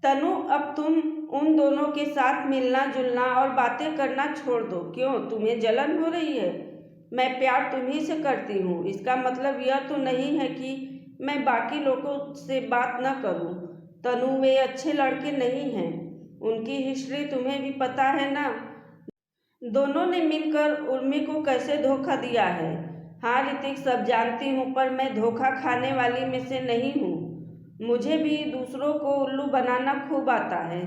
तनु, अब तुम उन दोनों के साथ मिलना जुलना और बातें करना छोड़ दो। क्यों, तुम्हें जलन हो रही है? मैं प्यार तुम्ही से करती हूँ, इसका मतलब यह तो नहीं है कि मैं बाकी लोगों से बात न करूँ। तनु, वे अच्छे लड़के नहीं हैं, उनकी हिस्ट्री तुम्हें भी पता है ना। दोनों ने मिलकर उर्मी को कैसे धोखा दिया है। हाँ ऋतिक, सब जानती हूँ, पर मैं धोखा खाने वाली में से नहीं हूँ। मुझे भी दूसरों को उल्लू बनाना खूब आता है।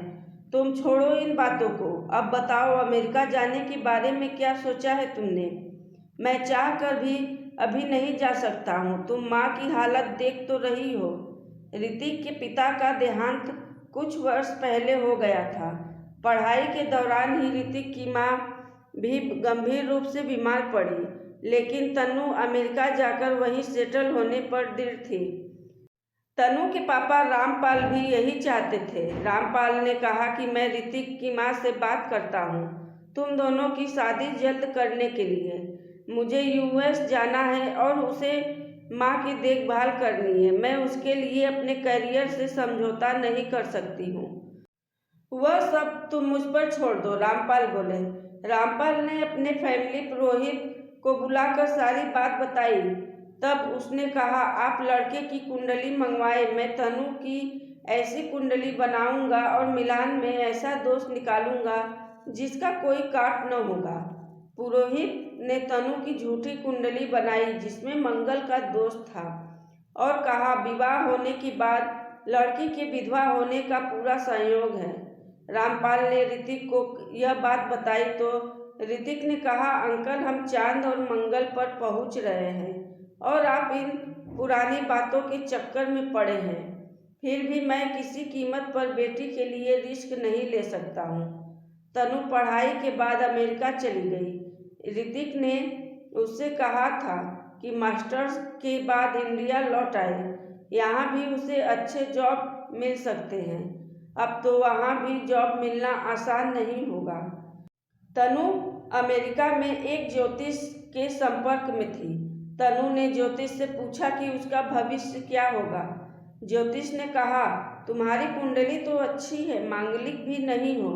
तुम छोड़ो इन बातों को, अब बताओ अमेरिका जाने के बारे में क्या सोचा है तुमने? मैं चाह कर भी अभी नहीं जा सकता हूँ। तुम माँ की हालत देख तो रही हो। ऋतिक के पिता का देहांत कुछ वर्ष पहले हो गया था। पढ़ाई के दौरान ही ऋतिक की माँ भी गंभीर रूप से बीमार पड़ी, लेकिन तनु अमेरिका जाकर वहीं सेटल होने पर दृढ़ थी। तनु के पापा रामपाल भी यही चाहते थे। रामपाल ने कहा कि मैं ऋतिक की माँ से बात करता हूँ तुम दोनों की शादी जल्द करने के लिए। मुझे यूएस जाना है और उसे माँ की देखभाल करनी है। मैं उसके लिए अपने करियर से समझौता नहीं कर सकती हूँ। वह सब तुम मुझ पर छोड़ दो, रामपाल बोले। रामपाल ने अपने फैमिली पुरोहित को बुलाकर सारी बात बताई। तब उसने कहा, आप लड़के की कुंडली मंगवाए, मैं तनु की ऐसी कुंडली बनाऊंगा और मिलान में ऐसा दोष निकालूंगा जिसका कोई काट न होगा। पुरोहित ने तनु की झूठी कुंडली बनाई जिसमें मंगल का दोष था और कहा, विवाह होने के बाद लड़की के विधवा होने का पूरा संयोग है। रामपाल ने ऋतिक को यह बात बताई तो ऋतिक ने कहा, अंकल, हम चांद और मंगल पर पहुंच रहे हैं और आप इन पुरानी बातों के चक्कर में पड़े हैं। फिर भी मैं किसी कीमत पर बेटी के लिए रिस्क नहीं ले सकता हूँ। तनु पढ़ाई के बाद अमेरिका चली गई। ऋतिक ने उससे कहा था कि मास्टर्स के बाद इंडिया लौट आए, यहाँ भी उसे अच्छे जॉब मिल सकते हैं। अब तो वहाँ भी जॉब मिलना आसान नहीं होगा। तनु अमेरिका में एक ज्योतिष के संपर्क में थी। तनु ने ज्योतिष से पूछा कि उसका भविष्य क्या होगा। ज्योतिष ने कहा, तुम्हारी कुंडली तो अच्छी है, मांगलिक भी नहीं हो,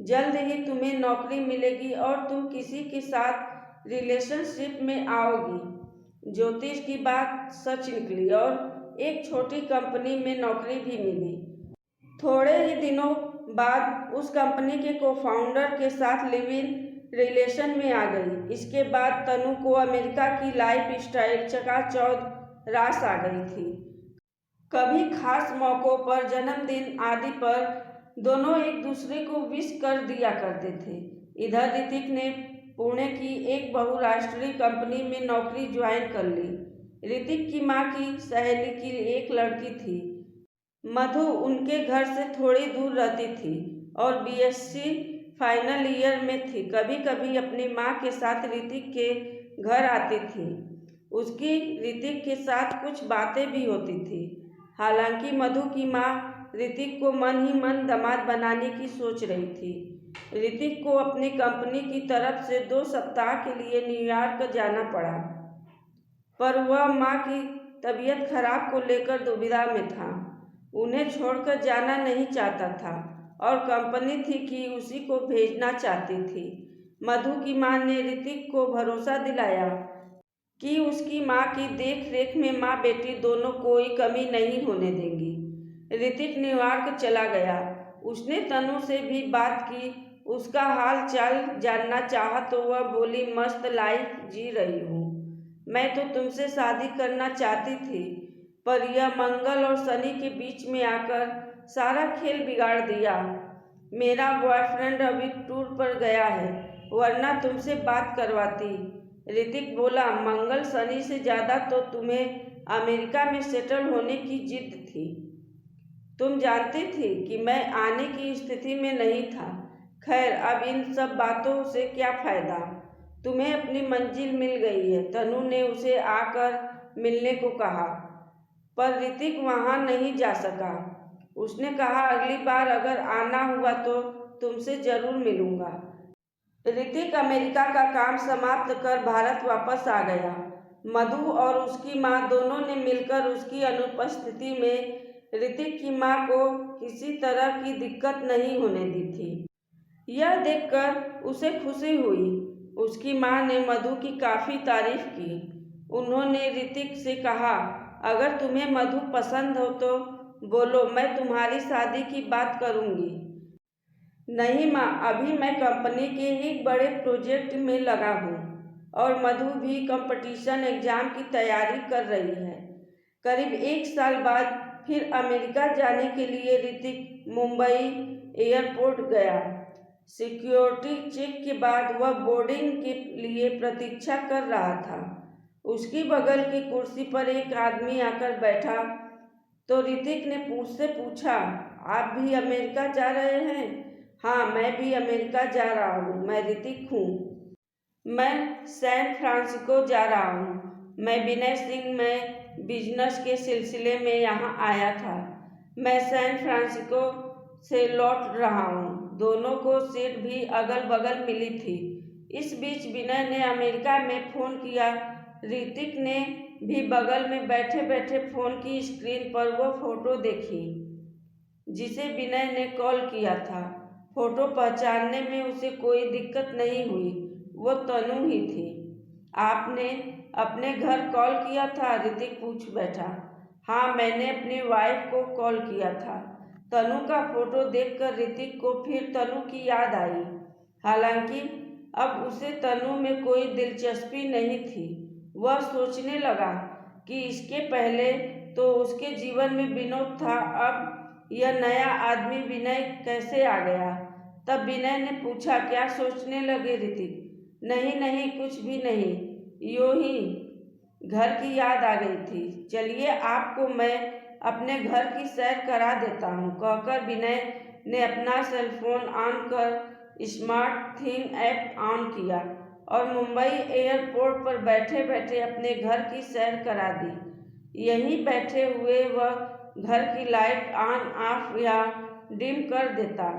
जल्द ही तुम्हें नौकरी मिलेगी और तुम किसी के साथ रिलेशनशिप में आओगी। ज्योतिष की बात सच निकली और एक छोटी कंपनी में नौकरी भी मिली। थोड़े ही दिनों बाद उस कंपनी के को-फाउंडर के साथ लिव इन रिलेशन में आ गई। इसके बाद तनु को अमेरिका की लाइफ स्टाइल चकाचौंध रास आ गई थी। कभी खास मौक़ों पर, जन्मदिन आदि पर दोनों एक दूसरे को विश कर दिया करते थे। इधर ऋतिक ने पुणे की एक बहुराष्ट्रीय कंपनी में नौकरी ज्वाइन कर ली। ऋतिक की माँ की सहेली की एक लड़की थी, मधु, उनके घर से थोड़ी दूर रहती थी और बीएससी फाइनल ईयर में थी। कभी कभी अपनी माँ के साथ ऋतिक के घर आती थी। उसकी ऋतिक के साथ कुछ बातें भी होती थी। हालांकि मधु की माँ ऋतिक को मन ही मन दामाद बनाने की सोच रही थी। ऋतिक को अपनी कंपनी की तरफ से 2 सप्ताह के लिए न्यूयॉर्क जाना पड़ा, पर वह माँ की तबीयत खराब को लेकर दुविधा में था। उन्हें छोड़कर जाना नहीं चाहता था और कंपनी थी कि उसी को भेजना चाहती थी। मधु की माँ ने ऋतिक को भरोसा दिलाया कि उसकी माँ की देख रेख में माँ बेटी दोनों कोई कमी नहीं होने देंगी। ऋतिक न्यूयॉर्क चला गया। उसने तनु से भी बात की, उसका हाल चाल जानना चाहा तो वह बोली, मस्त लाइफ जी रही हूँ। मैं तो तुमसे शादी करना चाहती थी, पर यह मंगल और शनि के बीच में आकर सारा खेल बिगाड़ दिया। मेरा बॉयफ्रेंड अभी टूर पर गया है, वरना तुमसे बात करवाती। ऋतिक बोला, मंगल शनि से ज़्यादा तो तुम्हें अमेरिका में सेटल होने की जिद थी। तुम जानती थी कि मैं आने की स्थिति में नहीं था। खैर, अब इन सब बातों से क्या फ़ायदा, तुम्हें अपनी मंजिल मिल गई है। तनु ने उसे आकर मिलने को कहा, पर ऋतिक वहाँ नहीं जा सका। उसने कहा, अगली बार अगर आना हुआ तो तुमसे ज़रूर मिलूँगा। ऋतिक अमेरिका का काम समाप्त कर भारत वापस आ गया। मधु और उसकी माँ दोनों ने मिलकर उसकी अनुपस्थिति में ऋतिक की माँ को किसी तरह की दिक्कत नहीं होने दी थी। यह देखकर उसे खुशी हुई। उसकी माँ ने मधु की काफ़ी तारीफ की। उन्होंने ऋतिक से कहा, अगर तुम्हें मधु पसंद हो तो बोलो, मैं तुम्हारी शादी की बात करूँगी। नहीं माँ, अभी मैं कंपनी के एक बड़े प्रोजेक्ट में लगा हूँ और मधु भी कंपटीशन एग्ज़ाम की तैयारी कर रही है। करीब 1 साल बाद फिर अमेरिका जाने के लिए ऋतिक मुंबई एयरपोर्ट गया। सिक्योरिटी चेक के बाद वह बोर्डिंग के लिए प्रतीक्षा कर रहा था। उसकी बगल की कुर्सी पर एक आदमी आकर बैठा तो ऋतिक ने उससे पूछा, आप भी अमेरिका जा रहे हैं? हाँ, मैं भी अमेरिका जा रहा हूँ। मैं ऋतिक हूँ। मैं सैन फ्रांसिस्को जा रहा हूँ। मैं विनय सिंह, मैं बिजनेस के सिलसिले में यहाँ आया था। मैं सैन फ्रांसिस्को से लौट रहा हूँ। दोनों को सीट भी अगल बगल मिली थी। इस बीच विनय ने अमेरिका में फ़ोन किया। ऋतिक ने भी बगल में बैठे बैठे फ़ोन की स्क्रीन पर वो फ़ोटो देखी जिसे विनय ने कॉल किया था। फ़ोटो पहचानने में उसे कोई दिक्कत नहीं हुई। वो तनु ही थी। आपने अपने घर कॉल किया था? ऋतिक पूछ बैठा। हाँ, मैंने अपनी वाइफ को कॉल किया था। तनु का फ़ोटो देखकर ऋतिक को फिर तनु की याद आई। हालांकि अब उसे तनु में कोई दिलचस्पी नहीं थी। वह सोचने लगा कि इसके पहले तो उसके जीवन में विनोद था, अब यह नया आदमी विनय कैसे आ गया? तब विनय ने पूछा, क्या सोचने लगे ऋतिक? नहीं नहीं, कुछ भी नहीं, यूँ ही घर की याद आ गई थी। चलिए, आपको मैं अपने घर की सैर करा देता हूँ, कहकर विनय ने अपना सेलफोन ऑन कर स्मार्ट थिंग ऐप ऑन किया और मुंबई एयरपोर्ट पर बैठे बैठे अपने घर की सैर करा दी। यहीं बैठे हुए वह घर की लाइट ऑन ऑफ या डिम कर देता।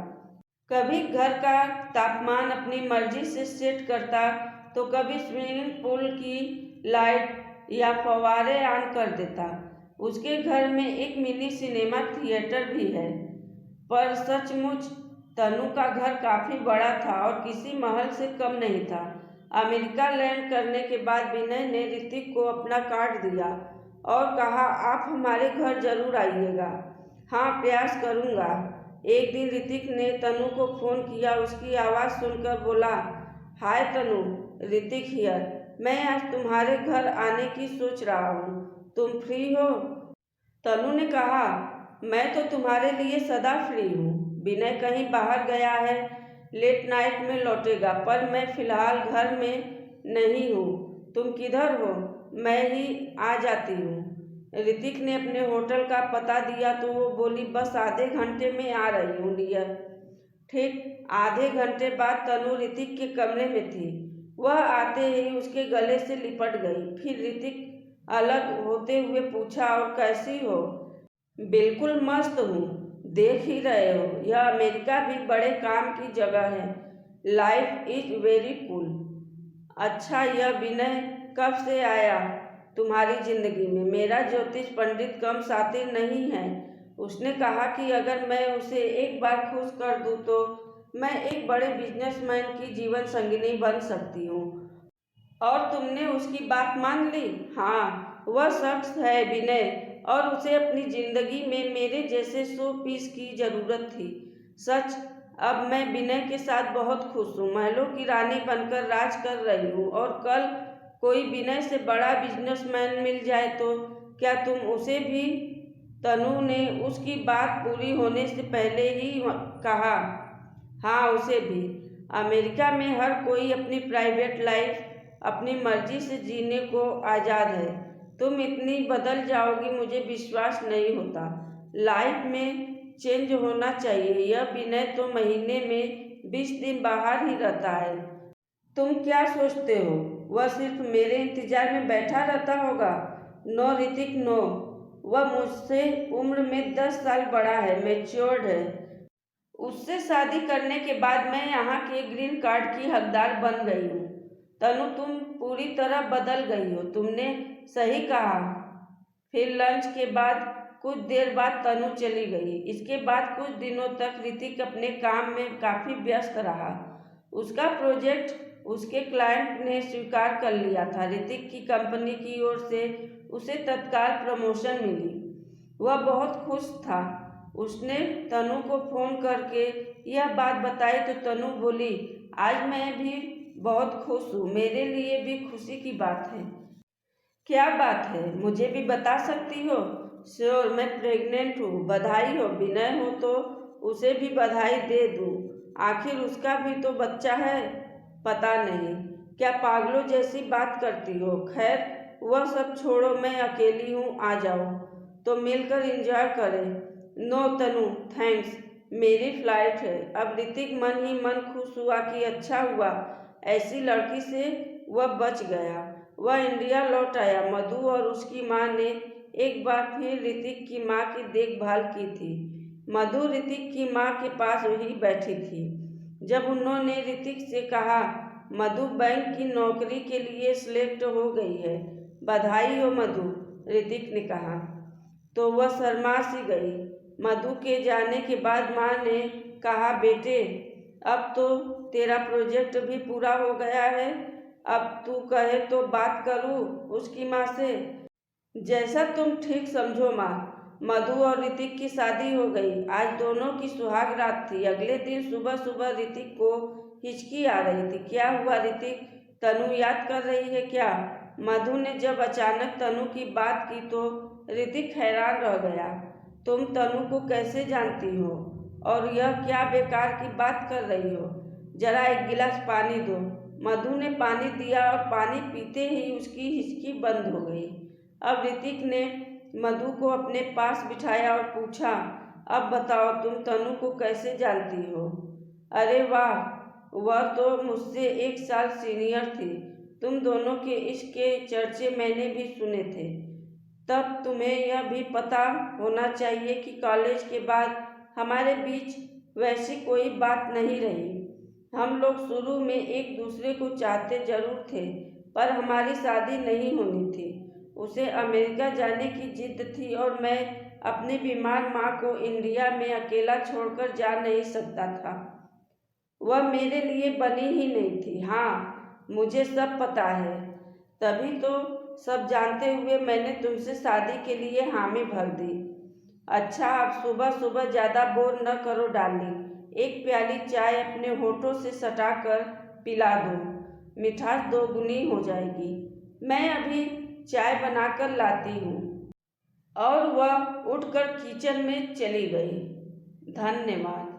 कभी घर का तापमान अपनी मर्जी से सेट करता तो कभी स्विमिंग पूल की लाइट या फव्वारे ऑन कर देता। उसके घर में एक मिनी सिनेमा थिएटर भी है। पर सचमुच तनु का घर काफ़ी बड़ा था और किसी महल से कम नहीं था। अमेरिका लैंड करने के बाद विनय ने ऋतिक को अपना कार्ड दिया और कहा, आप हमारे घर जरूर आइएगा। हाँ, प्रयास करूँगा। एक दिन ऋतिक ने तनु को फ़ोन किया। उसकी आवाज़ सुनकर बोला, हाय तनु, ऋतिक हियर। मैं आज तुम्हारे घर आने की सोच रहा हूँ, तुम फ्री हो? तनु ने कहा, मैं तो तुम्हारे लिए सदा फ्री हूँ। विनय कहीं बाहर गया है, लेट नाइट में लौटेगा, पर मैं फ़िलहाल घर में नहीं हूँ। तुम किधर हो? मैं ही आ जाती हूँ। ऋतिक ने अपने होटल का पता दिया तो वो बोली, बस आधे घंटे में आ रही हूँ डियर। ठीक आधे घंटे बाद तनु ऋतिक के कमरे में थी। वह आते ही उसके गले से लिपट गई। फिर ऋतिक अलग होते हुए पूछा, और कैसी हो? बिल्कुल मस्त हूँ, देख ही रहे हो, यह अमेरिका भी बड़े काम की जगह है। Life is very cool. अच्छा, यह विनय कब से आया तुम्हारी ज़िंदगी में? मेरा ज्योतिष पंडित कम शातिर नहीं है। उसने कहा कि अगर मैं उसे एक बार खुश कर दूँ तो मैं एक बड़े बिजनेसमैन की जीवन संगिनी बन सकती हूँ। और तुमने उसकी बात मान ली? हाँ, वह शख्स है विनय और उसे अपनी ज़िंदगी में मेरे जैसे 100 पीस की ज़रूरत थी। सच, अब मैं विनय के साथ बहुत खुश हूँ। महलों की रानी बनकर राज कर रही हूँ और कल कोई विनय से बड़ा बिजनेसमैन मिल जाए तो क्या तुम उसे भी? तनु ने उसकी बात पूरी होने से पहले ही कहा, हाँ, उसे भी। अमेरिका में हर कोई अपनी प्राइवेट लाइफ अपनी मर्जी से जीने को आज़ाद है। तुम इतनी बदल जाओगी मुझे विश्वास नहीं होता। लाइफ में चेंज होना चाहिए। यह विनय तो महीने में 20 दिन बाहर ही रहता है। तुम क्या सोचते हो वह सिर्फ मेरे इंतजार में बैठा रहता होगा? No Hrithik, no. वह मुझसे उम्र में 10 साल बड़ा है, मैच्योर्ड है। उससे शादी करने के बाद मैं यहाँ के ग्रीन कार्ड की हकदार बन गई हूँ। तनु, तुम पूरी तरह बदल गई हो। तुमने सही कहा। फिर लंच के बाद कुछ देर बाद तनु चली गई। इसके बाद कुछ दिनों तक ऋतिक अपने काम में काफ़ी व्यस्त रहा। उसका प्रोजेक्ट उसके क्लाइंट ने स्वीकार कर लिया था। ऋतिक की कंपनी की ओर से उसे तत्काल प्रमोशन मिली। वह बहुत खुश था। उसने तनु को फ़ोन करके यह बात बताई तो तनु बोली, आज मैं भी बहुत खुश हूँ, मेरे लिए भी खुशी की बात है। क्या बात है, मुझे भी बता सकती हो? श्योर, मैं प्रेग्नेंट हूँ। बधाई हो। विनय हो तो उसे भी बधाई दे दूँ, आखिर उसका भी तो बच्चा है। पता नहीं क्या पागलों जैसी बात करती हो। खैर वह सब छोड़ो, मैं अकेली हूँ, आ जाओ तो मिलकर एंजॉय करें। नो तनु थैंक्स, मेरी फ्लाइट है। अब ऋतिक मन ही मन खुश हुआ कि अच्छा हुआ, ऐसी लड़की से वह बच गया। वह इंडिया लौट आया। मधु और उसकी माँ ने एक बार फिर ऋतिक की माँ की देखभाल की थी। मधु ऋतिक की माँ के पास वही बैठी थी। जब उन्होंने ऋतिक से कहा, मधु बैंक की नौकरी के लिए सिलेक्ट हो गई है। बधाई हो मधु, ऋतिक ने कहा तो वह शर्मा सी गई। मधु के जाने के बाद माँ ने कहा, बेटे अब तो तेरा प्रोजेक्ट भी पूरा हो गया है, अब तू कहे तो बात करूँ उसकी माँ से। जैसा तुम ठीक समझो माँ। मधु और ऋतिक की शादी हो गई। आज दोनों की सुहाग रात थी। अगले दिन सुबह सुबह ऋतिक को हिचकी आ रही थी। क्या हुआ ऋतिक, तनु याद कर रही है क्या? मधु ने जब अचानक तनु की बात की तो ऋतिक हैरान रह गया। तुम तनु को कैसे जानती हो और यह क्या बेकार की बात कर रही हो? जरा एक गिलास पानी दो। मधु ने पानी दिया और पानी पीते ही उसकी हिचकी बंद हो गई। अब ऋतिक ने मधु को अपने पास बिठाया और पूछा, अब बताओ तुम तनु को कैसे जानती हो? अरे वाह, वह तो मुझसे 1 साल सीनियर थी। तुम दोनों के इश्क के चर्चे मैंने भी सुने थे। तब तुम्हें यह भी पता होना चाहिए कि कॉलेज के बाद हमारे बीच वैसी कोई बात नहीं रही। हम लोग शुरू में एक दूसरे को चाहते जरूर थे, पर हमारी शादी नहीं होनी थी। उसे अमेरिका जाने की जिद थी और मैं अपनी बीमार माँ को इंडिया में अकेला छोड़कर जा नहीं सकता था। वह मेरे लिए बनी ही नहीं थी। हाँ, मुझे सब पता है। तभी तो सब जानते हुए मैंने तुमसे शादी के लिए हामी भर दी। अच्छा, अब सुबह सुबह ज़्यादा बोर न करो डार्लिंग। एक प्याली चाय अपने होठों से सटाकर पिला दो, मिठास दोगुनी हो जाएगी। मैं अभी चाय बनाकर लाती हूँ। और वह उठकर किचन में चली गई। धन्यवाद।